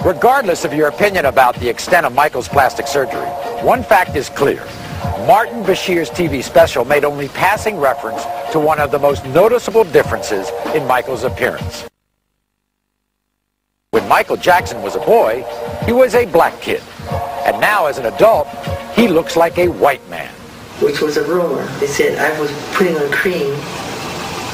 Regardless of your opinion about the extent of Michael's plastic surgery, one fact is clear. Martin Bashir's TV special made only passing reference to one of the most noticeable differences in Michael's appearance. When Michael Jackson was a boy, he was a black kid. And now as an adult, he looks like a white man. Which was a rumor. They said I was putting on cream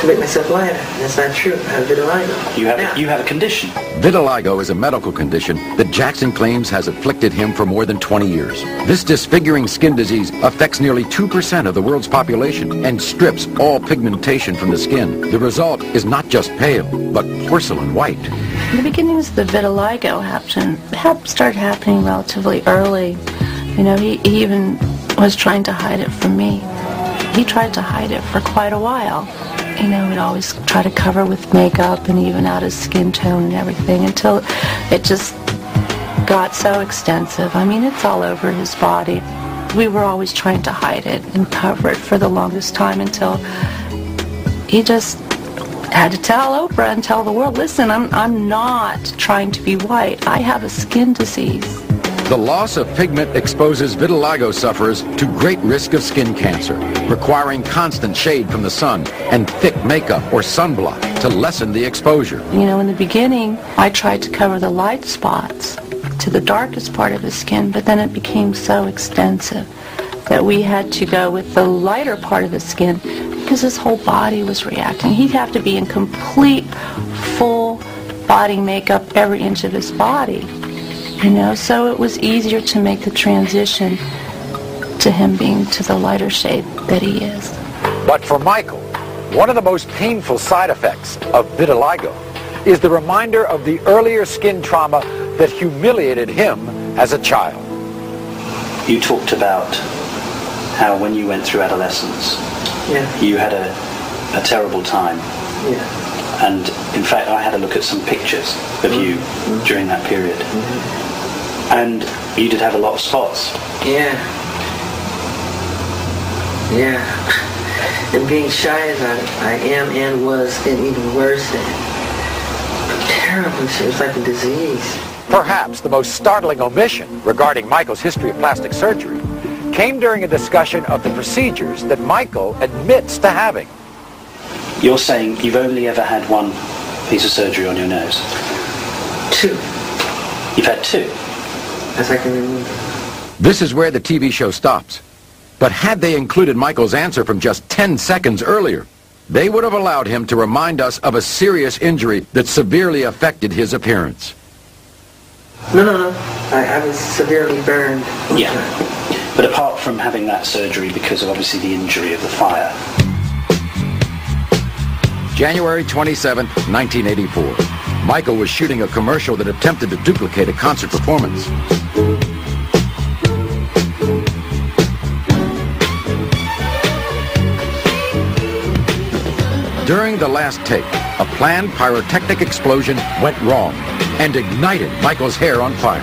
to make myself lighter. That's not true. I have vitiligo. You have a condition. Vitiligo is a medical condition that Jackson claims has afflicted him for more than 20 years. This disfiguring skin disease affects nearly 2% of the world's population and strips all pigmentation from the skin. The result is not just pale, but porcelain white. The beginnings of the vitiligo started happening relatively early. You know, he even was trying to hide it from me. He tried to hide it for quite a while. You know, he'd always try to cover with makeup and even out his skin tone and everything until it just got so extensive. I mean, it's all over his body. We were always trying to hide it and cover it for the longest time until he just had to tell Oprah and tell the world, listen, I'm not trying to be white. I have a skin disease. The loss of pigment exposes vitiligo sufferers to great risk of skin cancer, requiring constant shade from the sun and thick makeup or sunblock to lessen the exposure. You know, in the beginning, I tried to cover the light spots to the darkest part of his skin, but then it became so extensive that we had to go with the lighter part of his skin because his whole body was reacting. He'd have to be in complete, full body makeup every inch of his body. You know, so it was easier to make the transition to him being to the lighter shade that he is. But for Michael, one of the most painful side effects of vitiligo is the reminder of the earlier skin trauma that humiliated him as a child. You talked about how when you went through adolescence, you had a terrible time. Yeah. And in fact, I had a look at some pictures of you during that period. And you did have a lot of spots. Yeah. Yeah. And being shy as I am and was, and even worse, terrible. It was like a disease. Perhaps the most startling omission regarding Michael's history of plastic surgery came during a discussion of the procedures that Michael admits to having. You're saying you've only ever had one piece of surgery on your nose? 2. You've had 2? As I can remember. This is where the TV show stops. But had they included Michael's answer from just 10 seconds earlier, they would have allowed him to remind us of a serious injury that severely affected his appearance. No. I was severely burned. Yeah. But apart from having that surgery because of obviously the injury of the fire. January 27, 1984. Michael was shooting a commercial that attempted to duplicate a concert performance. During the last take, a planned pyrotechnic explosion went wrong and ignited Michael's hair on fire.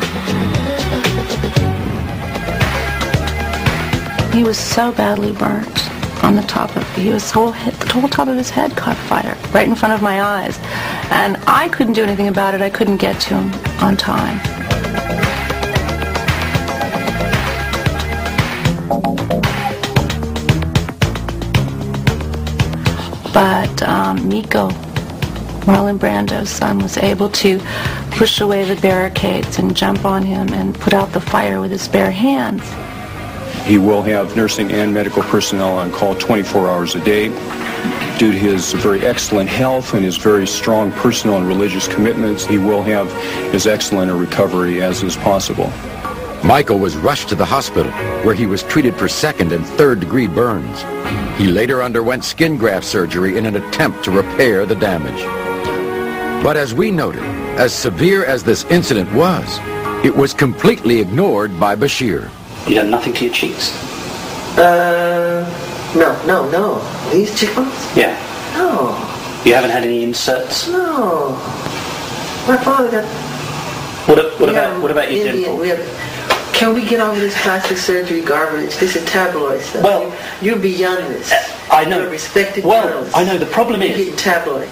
He was so badly burnt on the top of the whole top of his head caught fire right in front of my eyes, and I couldn't do anything about it. I couldn't get to him on time. But Miko, Marlon Brando's son, was able to push away the barricades and jump on him and put out the fire with his bare hands. He will have nursing and medical personnel on call 24 hours a day. Due to his very excellent health and his very strong personal and religious commitments, he will have as excellent a recovery as is possible. Michael was rushed to the hospital, where he was treated for 2nd and 3rd degree burns. He later underwent skin graft surgery in an attempt to repair the damage. But as we noted, as severe as this incident was, it was completely ignored by Bashir. You done nothing to your cheeks? No. These cheeks? Yeah. No. You haven't had any inserts? No. My father got... What about your dimple? Can we get over this plastic surgery garbage? This is tabloid stuff. Well, you're beyond this. I know. You're a respected Well, journalist. I know. The problem You're is... getting tabloid.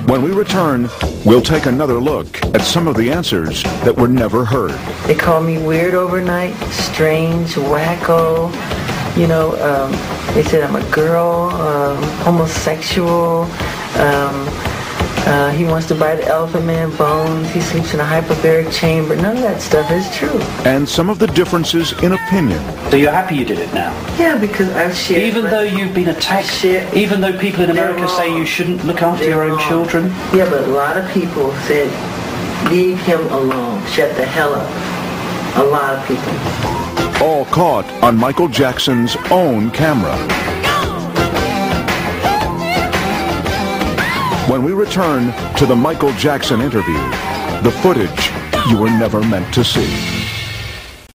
When we return, we'll take another look at some of the answers that were never heard. They call me weird overnight, strange, wacko. You know, they said I'm a girl, homosexual. He wants to buy the Elephant Man bones. He sleeps in a hyperbaric chamber. None of that stuff is true. And some of the differences in opinion. So you're happy you did it now? Yeah, because I've shared... Even though you've been attacked, even though people in America say you shouldn't look after your own children? Yeah, but a lot of people said, leave him alone. Shut the hell up. A lot of people. All caught on Michael Jackson's own camera. When we return to the Michael Jackson interview, the footage you were never meant to see.